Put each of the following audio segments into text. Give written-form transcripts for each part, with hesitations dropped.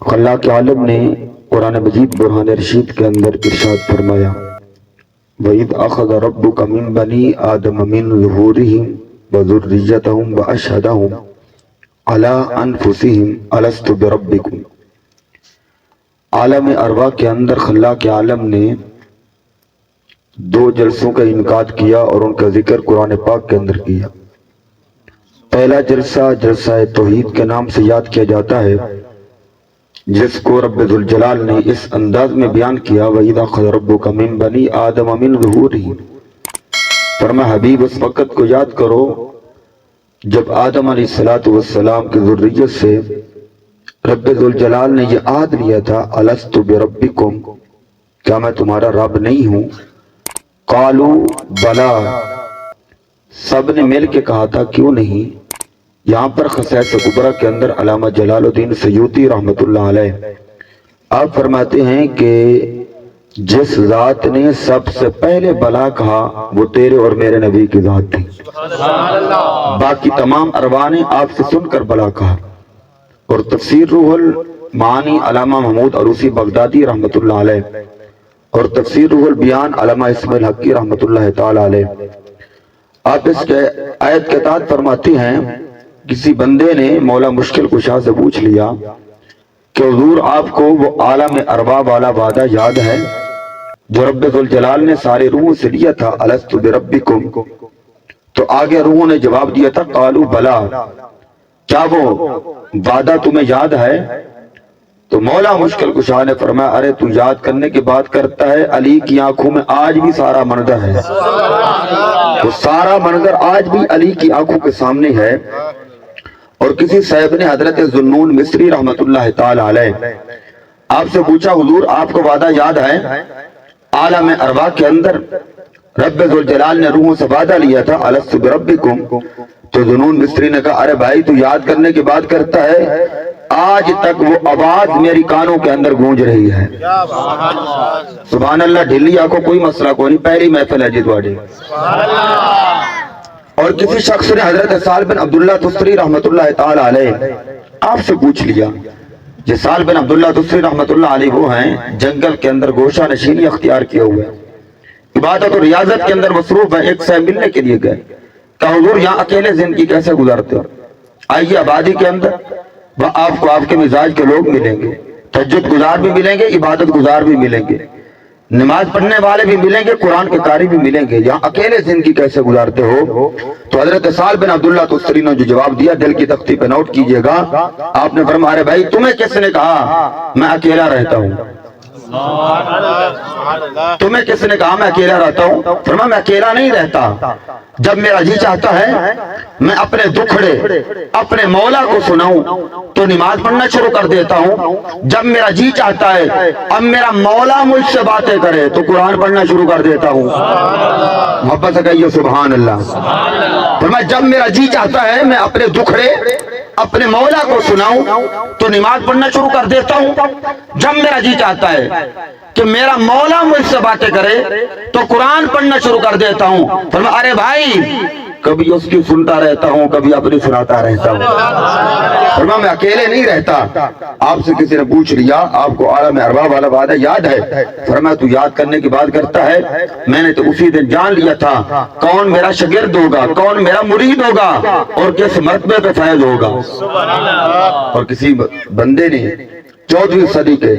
اللہ کے عالم نے قرآن مجید برہان رشید کے اندر ارشاد فرمایا وَإِذْ أَخَذَ رَبُّكَ مِنْ بَنِي آدَمَ مِنْ ظُهُورِهِمْ وَذُرِّيَّتَهُمْ وَأَشْهَدَهُمْ عَلَىٰ أَنفُسِهِمْ أَلَسْتُ بِرَبِّكُمْ۔ عالم ارواح کے اندر خلاق عالم نے دو جلسوں کا انعقاد کیا اور ان کا ذکر قرآن پاک کے اندر کیا۔ پہلا جلسہ جلسہ توحید کے نام سے یاد کیا جاتا ہے، جس کو رب ذوالجلال نے اس انداز میں بیان کیا وَإِذْ أَخَذَ رَبُّكَ مِنْ بَنِي آدَمَ مِنْ ظُهُورِهِمْ۔ فرمایا حبیب اس وقت کو یاد کرو جب آدم علیہ السلام کی ذریت سے رب ذوالجلال نے یہ عہد لیا تھا الست بربکم، کیا میں تمہارا رب نہیں ہوں؟ قالوا بلا، سب نے مل کے کہا تھا کیوں نہیں۔ یہاں پر خصائص کبریٰ کے اندر علامہ جلال الدین سیوطی رحمۃ اللہ علیہ آپ فرماتے ہیں کہ جس ذات نے سب سے پہلے بلا کہا وہ تیرے اور میرے نبی کی ذات تھی، باقی تمام ارواح نے آپ سے سن کر بلا کہا۔ اور تفسیر روح المعانی علامہ محمود عروسی بغدادی رحمۃ اللہ علیہ اور تفسیر روح البیان علامہ اسماعیل حقی رحمۃ اللہ تعالی علیہ آپ اس کے آیت کے تحت فرماتی ہیں کسی بندے نے مولا مشکل کشا سے پوچھ لیا کہ حضور آپ کو وہ عالم ارواح والا وعدہ یاد ہے جو رب ذوالجلال نے سارے روحوں سے لیا تھا الست بربکم؟ تو آگے روحوں نے جواب دیا تھا قالوا بلا، کیا وہ وعدہ تمہیں یاد ہے؟ تو مولا مشکل کشا نے فرمایا ارے تو یاد کرنے کی بات کرتا ہے، علی کی آنکھوں میں آج بھی سارا منظر ہے، وہ سارا منظر آج بھی علی کی آنکھوں کے سامنے ہے۔ اور کسی صاحب نے حضرت ذوالنون مصری رحمت اللہ تعالی علیہ آپ سے پوچھا حضور آپ کو وعدہ یاد ہے عالم ارواح کے اندر رب ذوالجلال نے روحوں سے وعدہ لیا تھا الست بربکم؟ تو ذوالنون مصری نے کہا ارے بھائی تو یاد کرنے کی بات کرتا ہے، آج تک وہ آواز میری کانوں کے اندر گونج رہی ہے۔ سبحان اللہ، ڈھیلی آنکھوں کوئی مسئلہ کوئی نہیں، پہلی محفل ہے جی تواڈی۔ اور کسی شخص نے حضرت سال بن عبداللہ تستری رحمت اللہ تعالی علیہ آپ سے پوچھ لیا، یہ سال بن عبداللہ تستری رحمت اللہ علیہ وہ ہیں جنگل کے اندر گوشہ نشینی اختیار کیے ہوئے، عبادت اور ریاضت کے اندر مصروف ہیں، ایک سے ملنے کے لیے گئے، کہا حضور یہاں اکیلے زندگی کیسے گزارتے ہو؟ آئیے آبادی کے اندر وہ آپ کو آپ کے مزاج کے لوگ ملیں گے، تہجد گزار بھی ملیں گے، عبادت گزار بھی ملیں گے، نماز پڑھنے والے بھی ملیں گے، قرآن کے قاری بھی ملیں گے، یہاں اکیلے زندگی کیسے گزارتے ہو؟ تو حضرت سال بن عبداللہ تستری نے جو جواب دیا دل کی تختی پہ نوٹ کیجئے گا، آپ نے فرمایا ارے بھائی تمہیں کس نے کہا میں اکیلا رہتا ہوں؟ تمہیں کس نے کہا میں اکیلا رہتا ہوں؟ فرمایا میں اکیلا نہیں رہتا، جب میرا جی چاہتا ہے میں اپنے دکھڑے اپنے مولا کو سناؤں تو نماز پڑھنا شروع کر دیتا ہوں، جب میرا جی چاہتا ہے اب میرا مولا مجھ سے باتیں کرے تو قرآن پڑھنا شروع کر دیتا ہوں۔ محبت سے کہیے سبحان اللہ۔ فرمایا جب میرا جی چاہتا ہے میں اپنے دکھڑے اپنے مولا کو سناؤں تو نماز پڑھنا شروع کر دیتا ہوں، جب میرا جی چاہتا ہے کہ میرا مولا مجھ سے باتیں کرے تو قرآن پڑھنا شروع کر دیتا ہوں۔ فرمایا ارے بھائی کبھی اس کی سنتا رہتا ہوں کبھی اپنی سناتا رہتا ہوں۔ فرمایا میں اکیلے نہیں رہتا۔ آپ سے کسی نے پوچھ لیا آپ کو عالم ارواح والا وعدہ یاد ہے؟ فرمایا تو یاد کرنے کی بات کرتا ہے، میں نے تو اسی دن جان لیا تھا کون میرا شاگرد ہوگا، کون میرا مرید ہوگا اور کس مرتبے پہ فائز ہوگا۔ اور کسی بندے نے 14ویں صدی کے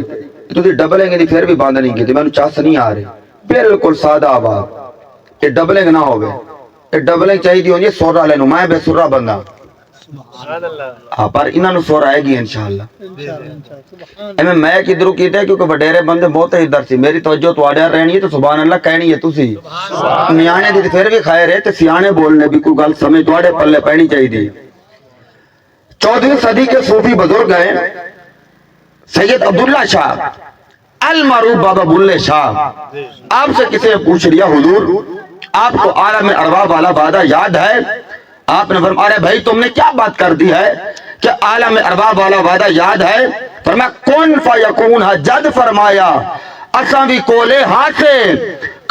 تو ڈبلنگ نہیں پھر بھی باندھ نہیں کی تھی، میں نے چاس نہیں آ رہی بالکل سادہ آواز، یہ ڈبلنگ نہ ہوگے، یہ ڈبلنگ چاہیے دی ہونی سورا لینو میں بے سورا بندہ ہاں پر انہاں نو سورا آئے گی انشاءاللہ۔ ایمیں میں کدھروں کیتے ہیں کیونکہ وڈیرے بندے بہت ہی ادھر سی، میری توجہ تو آڈیا رہنی ہے تو سبحان اللہ کہنی ہے تسی نیانے دی پھر بھی خیر ہے تے سیانے بولنے بھی کوئی گل سمجھ تواڈے پلے پہنی چاہیے دی۔ 14ویں صدی کے صوفی بزرگ ہیں سید عبداللہ شاہ المعروف بابا بلے شاہ، آپ سے کسی نے پوچھ لیا حضور آپ کو عالم ارواح والا وعدہ یاد ہے؟ آپ نے فرمایا ارے بھائی تم نے کیا بات کر دی ہے کہ عالم ارواح والا وعدہ یاد ہے؟ فرمایا کن فیکون جد فرمایا اساں بھی کولے ہاتھے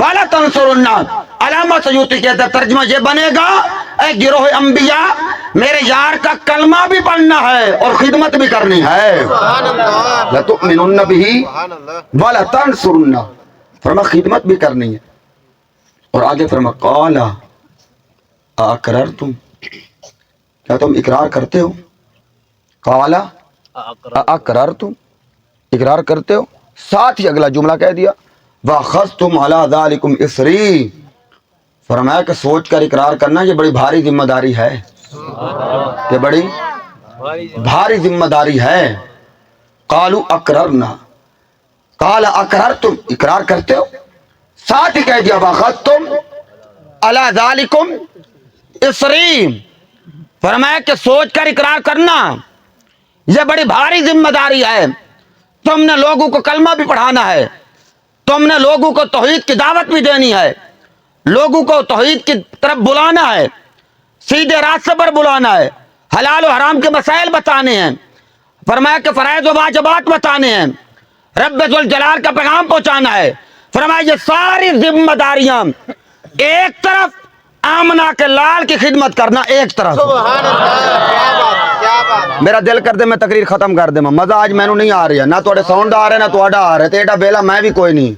والا تنصرن علامہ سیوطی کہتا ہے ترجمہ یہ بنے گا اے گروہ انبیاء میرے یار کا کلمہ بھی پڑھنا ہے اور خدمت بھی کرنی ہے. لتؤمنن بہ ولا تنصرن فرما خدمت بھی کرنی ہے. اور آگے فرما قال اقررتم کیا تم اقرار کرتے ہو؟ قال اقررتم اقرار کرتے ہو. ساتھ ہی اگلا جملہ کہہ دیا وَأَخَذْتُمْ عَلَىٰ ذَلِكُمْ إِصْرِي فرمایا کہ سوچ کر اقرار کرنا یہ بڑی بھاری ذمہ داری ہے. یہ بڑی بھاری ذمہ داری ہے. قَالُوا أَقْرَرْنَا قَالَ أَقْرَرْتُمْ اقرار کرتے ہو. ساتھ ہی کہہ دیا وَأَخَذْتُمْ عَلَىٰ ذَلِكُمْ إِصْرِي فرمایا کہ سوچ کر اقرار کرنا یہ بڑی بھاری ذمہ داری ہے. تم نے لوگوں کو کلمہ بھی پڑھانا ہے, تم نے لوگوں کو توحید کی دعوت بھی دینی ہے, لوگوں کو توحید کی طرف بلانا ہے, سیدھے راستے پر بلانا ہے, حلال و حرام کے مسائل بتانے ہیں, فرمایا کہ فرائض و واجبات بتانے ہیں, رب ذوالجلال کا پیغام پہنچانا ہے. فرمایا یہ ساری ذمہ داریاں ایک طرف آمنہ کے لال کی خدمت کرنا ایک طرف. میرا دل کر دے میں تقریر ختم کر دے مزہ آج میں نہیں آ رہی ہے, نہ توڑے ساؤنڈ آ رہے نہ توڑا آ رہے, تیڑا بیلا میں بھی کوئی نہیں.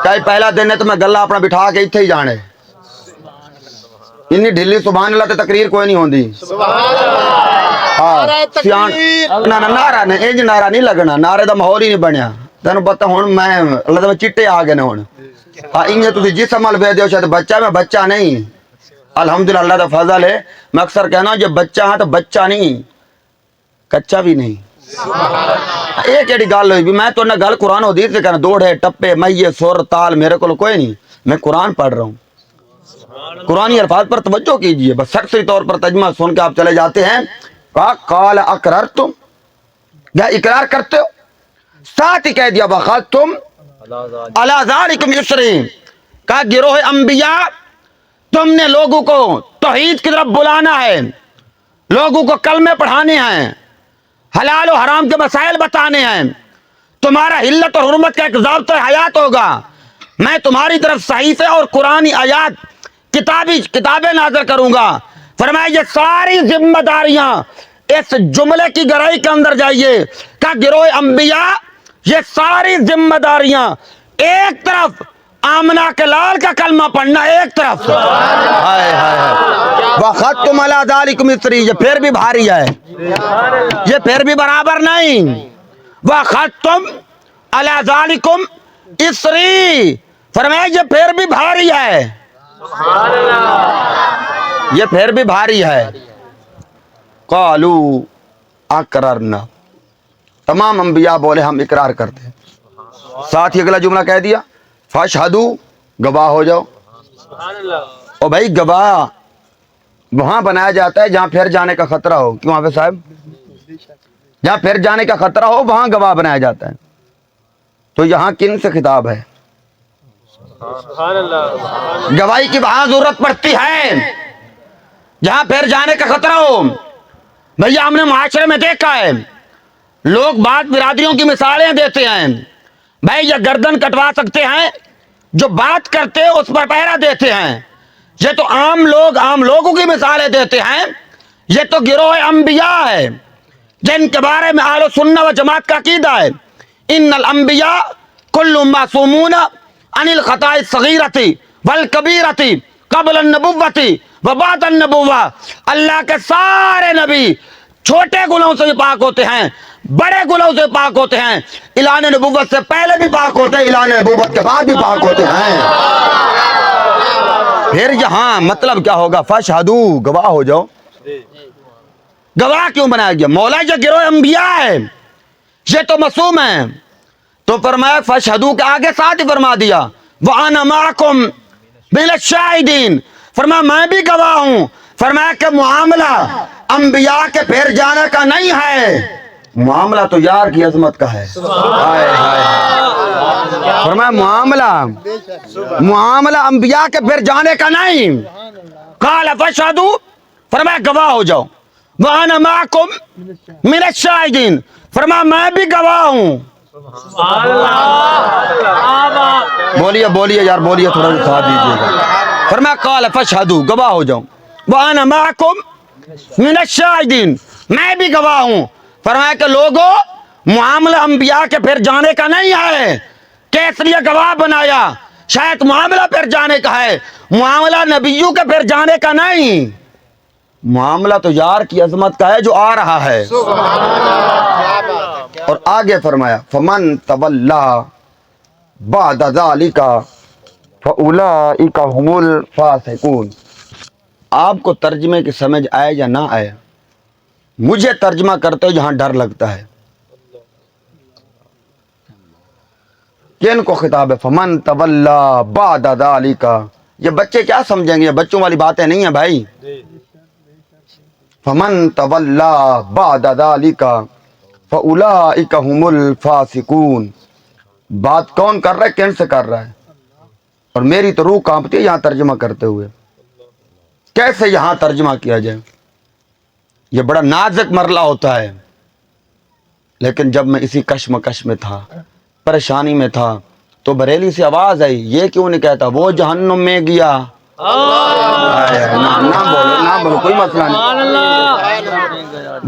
کئی پہلا دن ہے تو میں گلہ اپنا بٹھا کے اتھے ہی جانے انی ڈھلی سبحان اللہ تے تقریر کوئی نہیں ہوندی. نعرہ نہیں انج نعرہ نہیں لگنا, نعرے دا ماحول ہی نہیں بنیا. تینوں پتہ ہوں میں اللہ دا چٹے آ گئے نے ہوں انجے تسی جس عمل بے دیو شاید بچہ میں بچہ نہیں. الحمدللہ اللہ دا فضل ہے. میں اکثر کہنا جب بچہ ہاں تو بچہ نہیں کچا بھی نہیں. ایک ایڈی گل ہوئی بھی میں تو نہ گل قرآن حدیث سے کہنا دوڑے ٹپے مئیے سر تال میرے کو کوئی نہیں. میں قرآن پڑھ رہا ہوں, قرآنی الفاظ پر توجہ کیجئے. بس سرسری طور پر ترجمہ سن کے آپ چلے جاتے ہیں. قال اقررتم یا اقرار کرتے ہو. ساتھ ہی کہہ دیا وَأَخَذْتُمْ عَلَىٰ ذَلِكُمْ إِصْرِي کہا گروہ انبیاء تم نے لوگوں کو توحید کی طرف بلانا ہے, لوگوں کو کلمے پڑھانے ہیں, حلال و حرام کے مسائل بتانے ہیں, تمہارا حلت اور حرمت کا ایک ضابطہ حیات ہوگا. میں تمہاری طرف صحیفے اور قرآنی آیات کتابیں نازل کروں گا. فرمایا یہ ساری ذمہ داریاں اس جملے کی گہرائی کے اندر جائیے کہ گروہ انبیاء یہ ساری ذمہ داریاں ایک طرف آمنہ کے لال کا کلمہ پڑھنا ایک طرف. وَأَخَذْتُمْ عَلَىٰ ذَلِكُمْ إِصْرِي یہ پھر بھی بھاری ہے, یہ پھر بھی برابر نہیں. وَأَخَذْتُمْ عَلَىٰ ذَلِكُمْ إِصْرِي فرمایا یہ پھر بھی بھاری ہے, یہ پھر بھی بھاری ہے. قَالُوا أَقْرَرْنَا تمام انبیاء بولے ہم اقرار کرتے ہیں. ساتھ ہی اگلا جملہ کہہ دیا فاشہدوا گواہ ہو جاؤ. او بھائی گواہ وہاں بنایا جاتا ہے جہاں پھر جانے کا خطرہ ہو. کیوں حافظ صاحب؟ جہاں پھر جانے کا خطرہ ہو وہاں گواہ بنایا جاتا ہے. تو یہاں کن سے خطاب ہے؟ گواہی کی وہاں ضرورت پڑتی ہے جہاں پھر جانے کا خطرہ ہو. بھیا ہم نے معاشرے میں دیکھا ہے لوگ بعض برادریوں کی مثالیں دیتے ہیں, بھائی یہ گردن کٹوا سکتے ہیں, جو بات کرتے اس پر پہرا دیتے ہیں. یہ تو عام لوگوں کی مثالیں دیتے ہیں. یہ تو گروہ انبیاء ہے جن کے بارے میں اہل سنت و جماعت کا عقیدہ ہے ان الانبیاء کلهم معصومون عن الخطاء الصغیرۃ والکبیرۃ قبل النبوۃ وبعد النبوۃ. اللہ کے سارے نبی چھوٹے گناہوں سے بھی پاک ہوتے ہیں, بڑے گناہوں سے پاک ہوتے ہیں, اعلان نبوت سے پہلے بھی پاک ہوتے ہیں, اعلان نبوت کے بعد بھی پاک ہوتے ہیں. پھر یہاں مطلب کیا ہوگا؟ فاشہدوا گواہ ہو جاؤ. گواہ کیوں بنایا گیا؟ مولا یہ گروہ انبیاء ہے, یہ تو معصوم ہیں. تو فرمایا فاشہدوا کے آگے ساتھ ہی فرما دیا وَأَنَا مَعَكُمْ مِنَ الشَّاهِدِينَ فرمایا میں بھی گواہ ہوں. فرمایا کہ معاملہ انبیاء کے پھر جانے کا نہیں ہے, معاملہ تو یار کی عظمت کا ہے. فرمایا معاملہ انبیاء کے پھر جانے کا نہیں. قال فاشہدوا فرمایا گواہ ہو جاؤ. وَأَنَا مَعَكُمْ مِنَ الشَّاهِدِينَ فرمایا میں بھی گواہ ہوں. بولیے بولیے یار بولیے، تھوڑا سا ساتھ دیجیے گا۔ فرمایا قال فاشہدوا، گواہ ہو جاؤں، وانا معکم من الشاہدین، میں بھی گواہ ہوں۔ فرمایا کہ لوگوں معاملہ انبیاء کے پھر جانے کا نہیں ہے کہ اس لیے گواہ بنایا، شاید معاملہ پھر جانے کا ہے، معاملہ نبیوں کے پھر جانے کا نہیں، معاملہ تو یار کی عظمت کا ہے جو آ رہا ہے۔ اور آگے فرمایا فمن تولا بعد ذالک فاولئک هم الفاسقون۔ آپ کو ترجمے کی سمجھ آئے یا نہ آئے، مجھے ترجمہ کرتے جہاں ڈر لگتا ہے کن کو خطاب ہے؟ فمن تولا بعد ذالک، یہ بچے کیا سمجھیں گے، یہ بچوں والی باتیں نہیں ہیں بھائی۔ فمن تولا بعد ذالک فاولئک هم الفاسقون، بات کون کر رہا ہے، کن سے کر رہا ہے؟ اور میری تو روح کانپتی ہے یہاں ترجمہ کرتے ہوئے، کیسے یہاں ترجمہ کیا جائے؟ یہ بڑا نازک مرحلہ ہوتا ہے، لیکن جب میں اسی کشمکش میں تھا، پریشانی میں تھا، تو بریلی سے آواز آئی، یہ کیوں نہیں کہتا وہ جہنم میں گیا؟ نہ بولو کوئی مسئلہ نہیں۔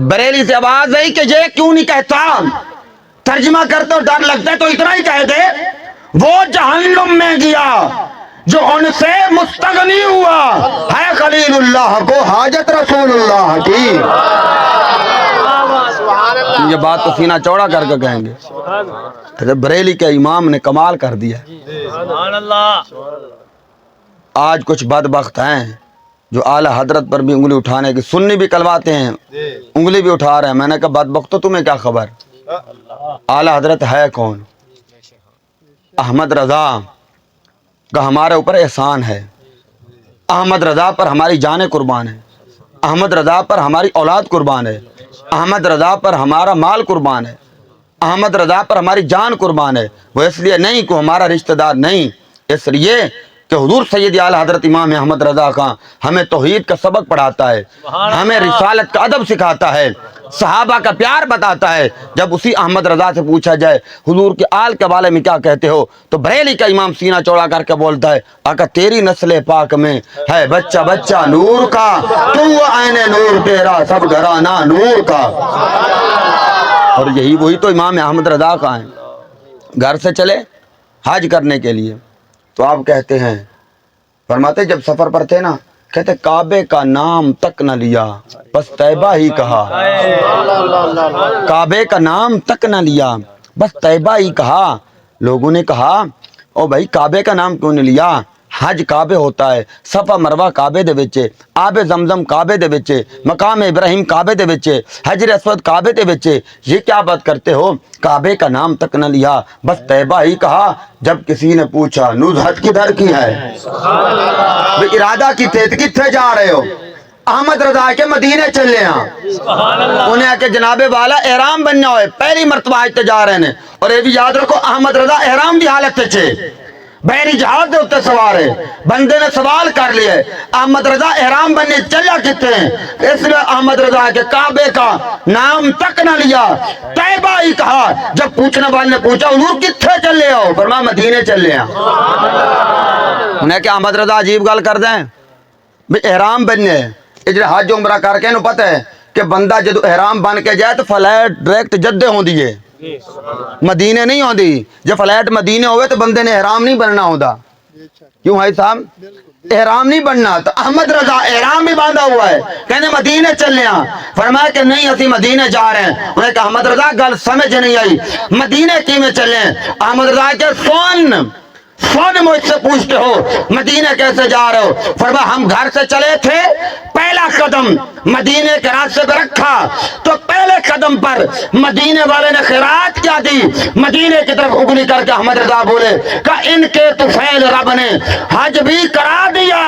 بریلی سے آواز آئی کہ یہ کیوں نہیں کہتا، ترجمہ کرتے ہو ڈر لگتا ہے تو اتنا ہی کہہ دے وہ جہنم میں گیا جو ان سے مستغنی ہوا ہے خلیل اللہ کو حاجت رسول اللہ کی۔ یہ بات تو سینہ چوڑا کر کے کہیں گے، حضرت بریلی کے امام نے کمال کر دیا۔ آج کچھ بدبخت ہیں جو اعلی حضرت پر بھی انگلی اٹھانے کی، سنی بھی کلواتے ہیں، انگلی بھی اٹھا رہے ہیں۔ میں نے کہا بدبخت تو تمہیں کیا خبر، اعلی حضرت ہے کون؟ احمد رضا کا ہمارے اوپر احسان ہے، احمد رضا پر ہماری جانیں قربان ہے، احمد رضا پر ہماری اولاد قربان ہے، احمد رضا پر ہمارا مال قربان ہے، احمد رضا پر ہماری جان قربان ہے۔ وہ اس لیے نہیں کہ ہمارا رشتہ دار نہیں، اس لیے کہ حضور سید اعلی حضرت امام احمد رضا خان ہمیں توحید کا سبق پڑھاتا ہے، ہمیں رسالت کا ادب سکھاتا ہے، صحابہ کا پیار بتاتا ہے۔ جب اسی احمد رضا سے پوچھا جائے حضور کے آل کے بارے میں کیا کہتے ہو، تو بریلی کا امام سینہ چوڑا کر کے بولتا ہے آقا تیری نسل پاک میں ہے بچہ بچہ نور کا، تو عین نور تیرا سب گھرانہ نور کا۔ اور یہی وہی تو امام احمد رضا کا ہے۔ گھر سے چلے حج کرنے کے لیے تو آپ کہتے ہیں، فرماتے جب سفر پر تھے نا، کہتے کعبے کا نام تک نہ لیا بس طیبہ ہی کہا، کعبے کا نام تک نہ لیا بس طیبہ ہی کہا۔ لوگوں نے کہا او بھائی کعبے کا نام کیوں نہیں لیا، حج کعبے ہوتا ہے، صفا مروہ کعبے دے وچ، آب زمزم کعبے دے وچ، مقام ابراہیم کعبے دے وچ، حجر اسود کعبے دے وچ، یہ کیا بات کرتے ہو، کعبے کا نام تک نہ لیا بس طیبہ ہی کہا۔ جب کسی نے پوچھا نزہت کدھر کی ہے، ارادہ کی تھے کتنے جا رہے ہو، احمد رضا کے مدینے چلے ہاں، انہیں آ کے جناب والا احرام بننا ہوئے، پہلی مرتبہ آج تے جا رہے ہیں۔ اور یہ بھی یاد رکھو احمد رضا احرام دی حالت تے چھے، بحری جہاز دے اتنے سوار ہے، بندے نے سوال کر لیا ہے احمد رضا احرام بننے چلا کتنے ہیں، اس لیے احمد رضا کے کعبے کا نام تک نہ لیا، طیبہ ہی کہا۔ جب پوچھنے والے نے پوچھا حضور کتنے چلے ہو، فرمایا مدینے چلے ہیں۔ انہیں کہ احمد رضا عجیب گل کر دیں بھی احرام بننے اجرے حج عمرہ کر کے نو پتہ ہے کہ بندہ جدو احرام بن کے جائے تو فلائٹ ڈائریکٹ جدے ہوں دیئے، مدینے نہیں ہوں دی۔ جب فلائٹ مدینے ہوئے تو بندے نے احرام نہیں بننا ہوتا، کیوں بھائی صاحب احرام نہیں بننا؟ تو احمد رضا احرام بھی باندھا ہوا ہے، کہنے مدینے چلے ہاں، فرمایا کہ نہیں اسی مدینے جا رہے ہیں۔ انہیں کہا احمد رضا گل سمجھ نہیں آئی، مدینے کی میں چلے ہیں؟ احمد رضا کے فون مجھ سے پوچھتے ہو مدینے کیسے جا رہے ہو، فرمایا ہم گھر سے چلے تھے، پہلا قدم مدینے کے راستے پہ رکھا تو پہلے قدم پر مدینے والے نے خیرات کیا دی، مدینے کی طرف اگلی کر کے احمد رضا بولے کہ ان کے طفیل رب نے حج بھی کرا دیا،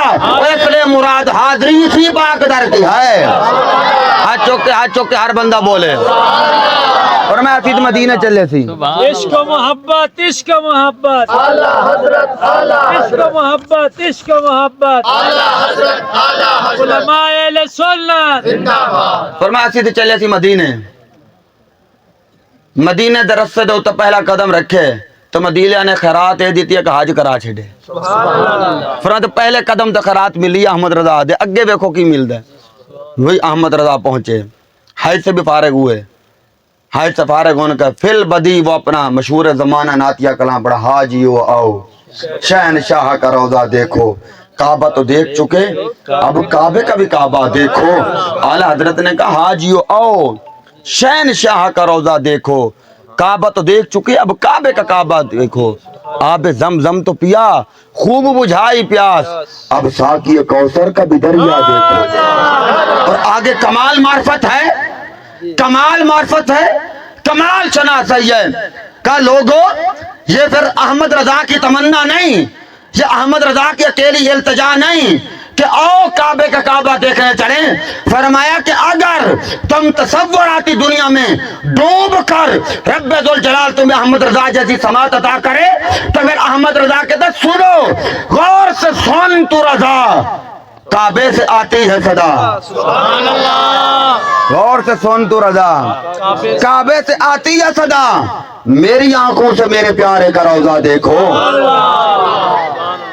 اس لیے مراد حاضری اسی پاک در کی ہے۔ ہاتھ چوک کے ہر بندہ بولے، اور میں آتی تو مدینے چلے سی۔ عشق و محبت، عشق و محبت، عشق و محبت، عشق و محبت، علماء اہل سنت۔ فرمایا سی تو چلے سی مدینے، مدینے دے رستے دے اتنے پہلا قدم رکھے تو مدیلے نے خیرات یہ دیتی ہے کہ حج کرا چھڑے فرمایا پہلے قدم تے خیرات ملی احمد رضا دے اگے دیکھو کی ملدا ہے وہی احمد رضا پہنچے حج سے بھی فارغ ہوئے حج سے فارغ ہونے کا فل بدی وہ اپنا مشہور زمانہ نعتیہ کلام پڑھا حاجیو آؤ شہنشاہ کا روضہ دیکھو کعبہ تو دیکھ چکے اب کعبے کا بھی کعبہ دیکھو اعلیٰ حضرت نے کہا حاجیو آؤ شہنشاہ کا روضہ دیکھو کعبہ تو دیکھ چکے اب کعبے کا کعبہ دیکھو آب زمزم تو پیا خوب بجھائی پیاس اب ساقی کوثر کا بھی دریا دیکھو اور آگے کمال معرفت ہے کمال معرفت ہے کمال شناسی ہے کہ لوگوں یہ پھر احمد رضا کی تمنا نہیں یہ احمد رضا کی اکیلی التجا نہیں کہ آؤ کعبے کا کعبہ دیکھنے چلیں فرمایا کہ اگر تم تصوراتی دنیا میں ڈوب کر رب ذوالجلال تمہیں احمد رضا جیسی سماعت عطا کرے تو پھر احمد رضا کہتا سنو غور سے سن تو رضا کعبے سے آتی ہے صدا سبحان اللہ غور سے سن تو رضا کعبے سے آتی ہے صدا میری آنکھوں سے میرے پیارے کا روضہ دیکھو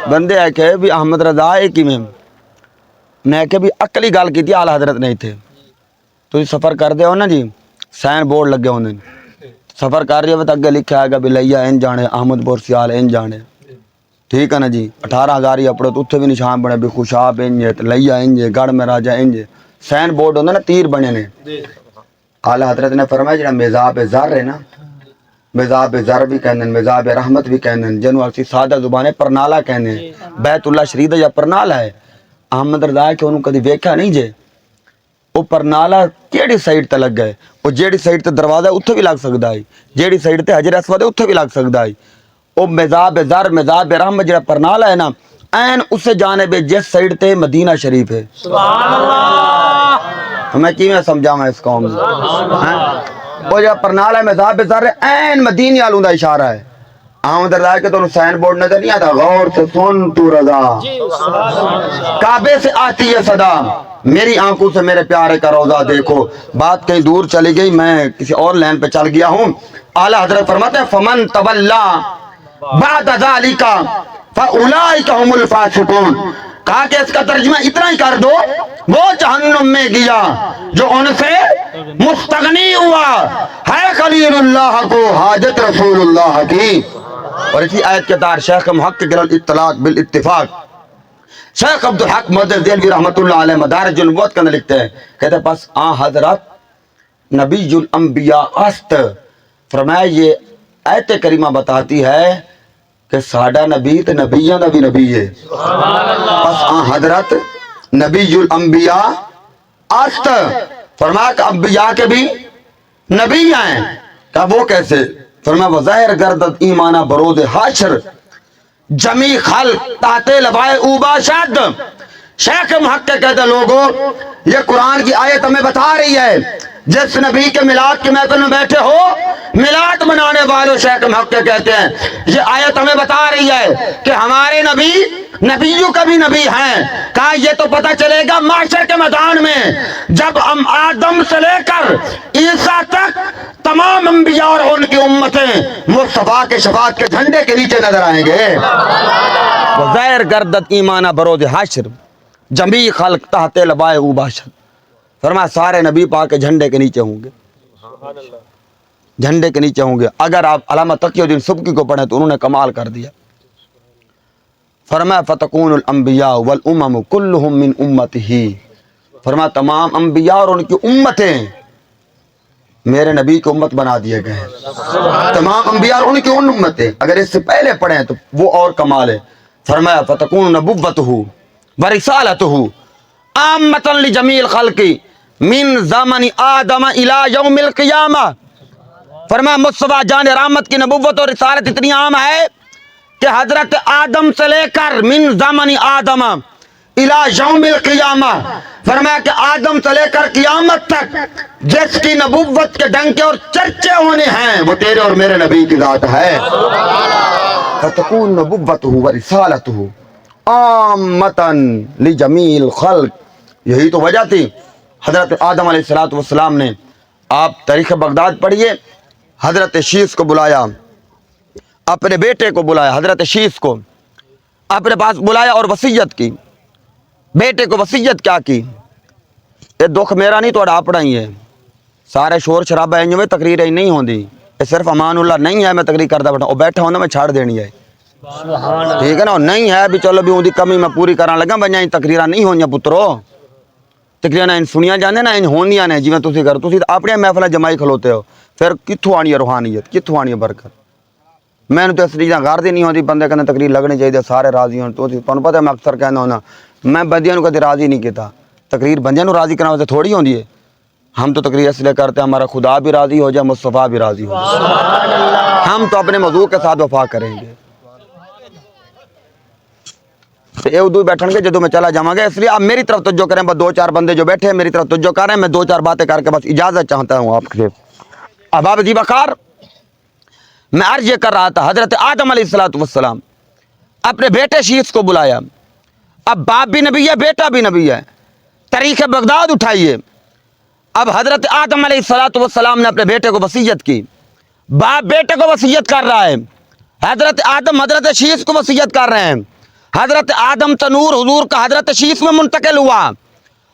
بندے ہے کہ بھی احمد رضا ایک ہی میں نے کہ بھی عقلی گال کی تھی اعلیٰ حضرت نہیں تھے تو سفر کر دے ہو نا جی سائن بورڈ لگے ہونے سفر کر رہی ہے تو اگے لکھا ہے گا بھی لیا ان جانے احمد پور سیال ان جانے ٹھیک ہے نا جی 18,000 اپڑے تو اتنے بھی نشان بنے بھی خوشاب انجے لیا انجے گڑھ میں راجہ انجے سائن بورڈ ہوندے نا تیر بنے نے اعلیٰ حضرت نے فرمایا جڑا میزاب زر ہے نا میزاب زر بھی کہنے میزاب رحمت بھی کہنے جنو اسی سادہ زبانے پرنالا کہنے بیت اللہ شریف یا پرنالا ہے احمد رضا کہ انہوں کدی ویکھا نہیں جے وہ پرنالا کیڑی سائیڈ تے لگ گئے وہ جیڑی سائیڈ تے دروازہ ہے اتھے بھی لگ سکدا ہے جیڑی سائیڈ تے حجر اسود ہے اتھے بھی لگ سکدا ہے وہ میزاب زر میزاب رحمت جڑا پرنالا ہے نا این اسے جانب جس سائیڈ تے مدینہ شریف ہے سبحان اللہ میں کیویں سمجھاواں اس قوم کو وہ جا پرنالا میزاب زر این مدینے والوں دا اشارہ ہے احمد رضا کہ تو سائن بورڈ نظر نہیں آتا غور سے سن تو رضا کعبے سے آتی ہے صدا میری آنکھوں سے میرے پیارے کا روضہ دیکھو بات کہیں دور چلی گئی میں کسی اور لین پہ چل گیا ہوں اعلیٰ حضرت فرماتے ہیں فمن تولا بعد ذالک فاولئک هم الفاسقون کہا کہ اس کا ترجمہ اتنا ہی کر دو وہ جہنم میں گیا جو ان سے مستغنی ہوا ہے خلیل اللہ کو حاجت رسول اللہ کی اور اسی آیت کے تار شیخ محقق الاطلاق بالاتفاق شیخ عبدالحق محدث دہلوی رحمت اللہ علیہ مدارج النبوت کے اندر لکھتے ہیں کہتے ہیں پس حضرت نبی الانبیاء است فرمایا یہ آیت کریمہ بتاتی ہے کہ ساڈا نبی تے نبیاں دا بھی نبی ہے پس حضرت نبی الانبیاء است فرمایا کہ انبیاء کے بھی نبی ہیں کہ وہ کیسے فرمایا وظاہر گردد ایمانہ بروز حاشر جمی خلق تاتے لبائے اوبا شد شیخ محقق کہتے لوگوں یہ قرآن کی آیت ہمیں بتا رہی ہے جس نبی کے میلاد کے محفل میں بیٹھے ہو میلاد منانے والوں شیخ محقق کہتے ہیں یہ آیت ہمیں بتا رہی ہے کہ ہمارے نبی نبیوں کا بھی نبی ہیں کہا یہ تو پتہ چلے گا معاشر کے میدان میں جب ہم آدم سے لے کر عیسیٰ تک تمام انبیاء اور ان کی امتیں مصطفیٰ کے شفاعت کے جھنڈے کے نیچے نظر آئیں گے وزیر گردت ایمانہ بروز حاشر جمی خلق تحت لبائے اوباشد فرمایا سارے نبی پاک کے جھنڈے کے نیچے ہوں گے جھنڈے کے نیچے ہوں گے اگر آپ علامہ تقی الدین سبکی کو پڑھیں تو انہوں نے کمال کر دیا فرمایا فتکون الانبیاء والامم کلہم من امتہی فرمایا تمام انبیاء اور ان کی امتیں میرے نبی کو امت بنا دیے گئے ہیں تمام انبیاء اور ان کی ان امتیں اگر اس سے پہلے پڑھیں تو وہ اور کمال ہے فرمایا فتکون نبوتہ ورسالتہ عامۃ لجمیع الخلق من زمن آدم الی یوم القیامہ فرمایا مصطفیٰ جان رحمت کی نبوت اور رسالت اتنی عام ہے کہ حضرت آدم سے لے کر من زمن آدم الی یوم القیامہ فرمایا کہ آدم سے لے کر قیامت تک جس کی نبوت کے ڈنکے اور چرچے ہونے ہیں وہ تیرے اور میرے نبی کی ذات ہے فتکون نبوتہ ورسالتہ عامۃ لجمیع الخلق یہی تو وجہ تھی حضرت آدم علیہ السلام نے آپ تاریخ بغداد پڑھیے حضرت شیس کو بلایا, اپنے بیٹے کو بلایا, حضرت شیس کو اپنے پاس بلایا اور وصیت کی. بیٹے کو وصیت کیا کی, یہ دکھ میرا نہیں تھوڑا اپنا ہی ہے. سارے شور شرابہ میں تقریر ہی نہیں ہوندی, یہ صرف امان اللہ نہیں ہے میں تقریر کرتا بیٹھا, وہ بیٹھا ہونا میں چھاڑ دینی ہے. ٹھیک ہے نا, نہیں ہے بھی چلو بھی اون دی کمی میں پوری کران لگا, بنیا تقریراں نہیں ہونیاں پترو. تقریراں ان سنیاں جاندے نا, ان ہونیاں نے جویں تسی کر, تسی اپنی محفل جمائی کھلوتے ہو, پھر کتھوں آنی ہے روحانیت, کتھوں آنی ہے برکت. میں نے تو اس چیزاں غار دی نہیں ہوندی, بندے کہندے تقریر لگنی چاہیے سارے راضی ہون. تو تانوں پتہ ہے میں اکثر کہنا ہونا, میں بندیاں نوں کدی راضی نہیں کیتا. تقریر بندیاں نوں راضی کرنا واسطے تھوڑی ہوندی ہے. ہم تو تقریر اس لیے کرتے ہیں ہمارا خدا بھی راضی ہو جائے, مصطفیٰ بھی راضی ہو جائے. ہم تو اپنے موضوع کے ساتھ وفا کریں گے. یہ اردو بیٹھن گے جدو میں چلا جاؤں گا, اس لیے آپ میری طرف توجہ کریں. بس 2-4 بندے جو بیٹھے ہیں میری طرف توجہ کر رہے ہیں, میں 2-4 باتیں کر کے بس اجازت چاہتا ہوں آپ سے. احباب جی بخار, میں عرض یہ کر رہا تھا, حضرت آدم علیہ السلام اپنے بیٹے شیس کو بلایا. اب باپ بھی نبی ہے, بیٹا بھی نبی ہے. تاریخ بغداد اٹھائیے. اب حضرت آدم علیہ السلام نے اپنے بیٹے کو وصیت کی. باپ بیٹے کو وصیت کر رہا ہے. حضرت آدم حضرت شیس کو وصیت کر رہے ہیں. حضرت آدم تنور حضور کا حضرت شیس میں منتقل ہوا.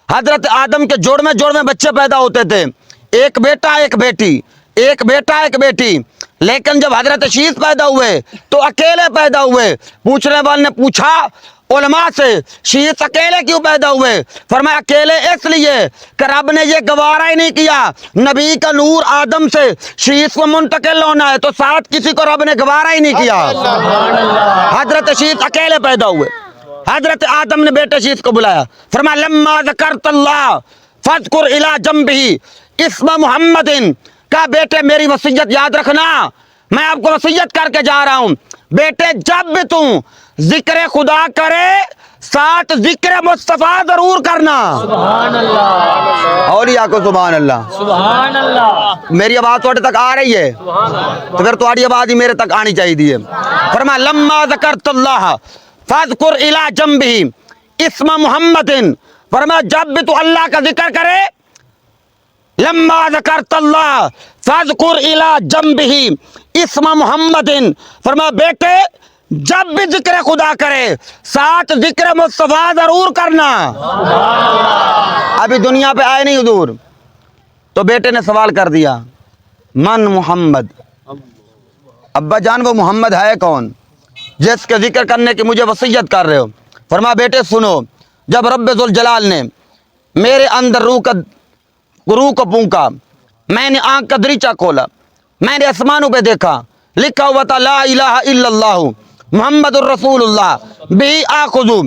حضرت آدم کے جوڑ میں بچے پیدا ہوتے تھے, ایک بیٹا ایک بیٹی, ایک بیٹا ایک بیٹی. لیکن جب حضرت شیس پیدا ہوئے تو اکیلے پیدا ہوئے. پوچھنے والے نے پوچھا علماء سے, شیس اکیلے کیوں پیدا ہوئے؟ فرمایا اکیلے اس لیے کہ رب نے یہ گوارا ہی نہیں کیا نبی کا نور آدم سے شیس کو منتقل ہونا ہے, تو ساتھ کسی کو رب نے گوارا ہی نہیں کیا. حضرت شیس اکیلے پیدا ہوئے. حضرت آدم نے بیٹے شیس کو بلایا, فرمایا لما ذکرت اللہ فاذکر الی جنبہ اسم محمد, کہا بیٹے میری وصیت یاد رکھنا, میں آپ کو وصیت کر کے جا رہا ہوں. بیٹے جب بھی تم ذکر خدا کرے ساتھ ذکر مصطفیٰ ضرور کرنا. سبحان اللہ, اولیاء کو سبحان اللہ. سبحان اللہ, میری آواز تھوڑے تک آ رہی ہے تو پھر تھوڑی آواز ہی میرے تک آنی چاہیے. فرمایا لما ذکرت اللہ فاذکر الی جنبہ اسم محمد, فرمایا جب بھی تو اللہ کا ذکر کرے, لما ذکرت اللہ فاذکر الی جنبہ اسم محمد, فرمایا بیٹے جب بھی ذکر خدا کرے ساتھ ذکر مصطفیٰ ضرور کرنا. ابھی دنیا پہ آئے نہیں حضور, تو بیٹے نے سوال کر دیا من محمد, ابا جان وہ محمد ہے کون جس کے ذکر کرنے کی مجھے وصیت کر رہے ہو؟ فرمایا بیٹے سنو, جب رب ذوالجلال نے میرے اندر روح کو پونکا, میں نے آنکھ کا دریچہ کھولا, میں نے آسمانوں پہ دیکھا لکھا ہوا تھا لا الہ الا اللہ محمد الرسول اللہ بھی آخذ و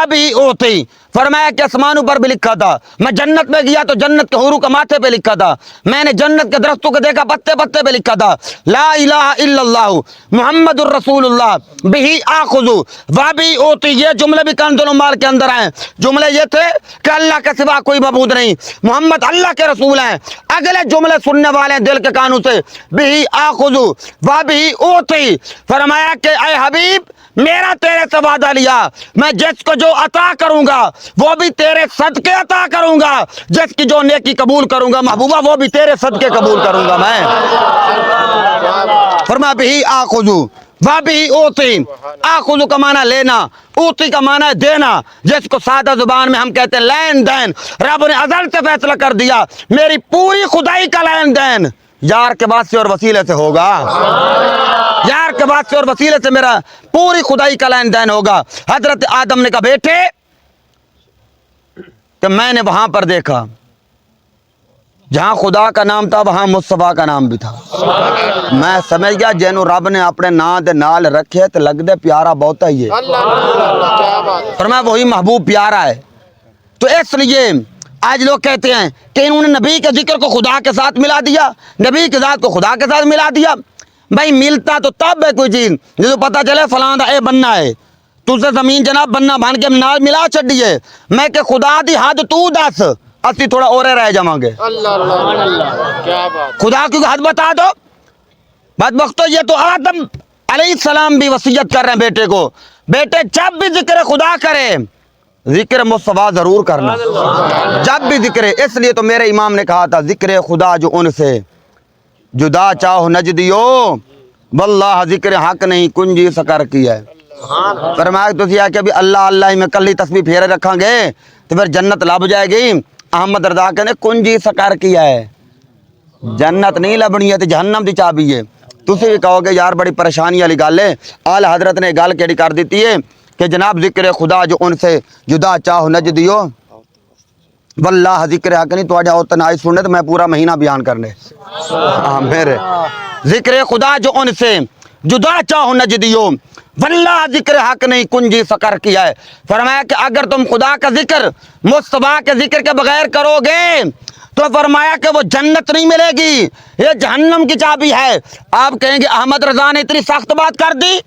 بھی اوتی. فرمایا کہ آسمانوں پر بھی لکھا تھا, میں جنت میں گیا تو جنت کے حوروں کا ماتھے پہ لکھا تھا, میں نے جنت کے درختوں کو دیکھا پتے پتے پہ لکھا تھا لا الہ الا اللہ محمد الرسول اللہ بھی آخذ و بھی اوتی. یہ جملے بھی کنز العمال کے اندر ہیں. جملے یہ تھے کہ اللہ کے سوا کوئی معبود نہیں, محمد اللہ کے رسول ہیں. اگلے جملے سننے والے ہیں دل کے کانوں سے بھی آخذ و بھی اوتی. فرمایا کہ اے حبیب میرا تیرے سے وعدہ لیا, میں جس کو جو عطا کروں گا وہ بھی تیرے صدقے عطا کروں گا, جس کی جو نیکی قبول کروں گا محبوبہ وہ بھی تیرے صدقے قبول کروں گا میں. فرمایا بھی آخذ و بھی اوتی. آخذ کا معنی لینا, اوتی کا معنی دینا, جس کو سادہ زبان میں ہم کہتے ہیں لین دین. رب نے ازل سے فیصلہ کر دیا میری پوری خدائی کا لین دین یار کے واسطے اور وسیلے سے ہوگا, یار کے واسطے اور وسیلے سے میرا پوری خدائی کا لین دین ہوگا. حضرت آدم نے کہا بیٹے کہ میں نے وہاں پر دیکھا جہاں خدا کا نام تھا وہاں مصطفیٰ کا نام بھی تھا. میں سمجھ گیا جنوں رب نے اپنے نام دے نال رکھے تو لگ دے پیارا بہت ہے یہ, پر میں وہی محبوب پیارا ہے. تو اس لیے آج لوگ کہتے ہیں کہ انہوں نے نبی کے ذکر کو خدا کے ساتھ ملا دیا, نبی کی ذات کو خدا کے ساتھ ملا دیا. بھائی ملتا تو تب ہے کوئی چیز جسے پتا چلے فلاں دا اے بننا ہے, تجھے زمین جناب بننا بن کے نال ملا چڈیے, میں کہ خدا دی حد تو دس اسی تھوڑا اورے رہ جاؤں گے. خدا کی حد بتا دو. بدبختو یہ تو آدم علیہ السلام بھی وصیت کر رہے ہیں بیٹے کو, بیٹے جب بھی ذکر خدا کرے ذکر مصطفیٰ ضرور کرنا, جب بھی ذکر. اس لیے تو میرے امام نے کہا تھا ذکر خدا جو ان سے جدا چاہو نجدیو واللہ ذکر حق نہیں کنجی سکر کی ہے فرمایا کہ تسی آ کہ بھی اللہ اللہ میں کلی تسبیح پھیرے رکھاں گے تو پھر جنت لب جائے گی احمد رضا کہنے کنجی سکر کیا ہے جنت نہیں لبنی ہے تو جہنم دی چابی ہے تسی بھی کہو گے یار بڑی پریشانی والی گل ہے آل حضرت نے گل کیڑی کر دیتی ہے کہ جناب ذکر خدا جو ان سے جدا چاہو نجدیو واللہ ذکر حق نہیں تو آجا اوتن آئی سننے تو میں پورا مہینہ بیان کرنے میرے ذکر خدا جو ان سے جدا چاہو نجدیو واللہ ذکر حق نہیں کنجی سکر کیا ہے فرمایا کہ اگر تم خدا کا ذکر مصطفیٰ کے ذکر کے بغیر کرو گے تو فرمایا کہ وہ جنت نہیں ملے گی یہ جہنم کی چابی ہے آپ کہیں گے احمد رضا نے اتنی سخت بات کر دی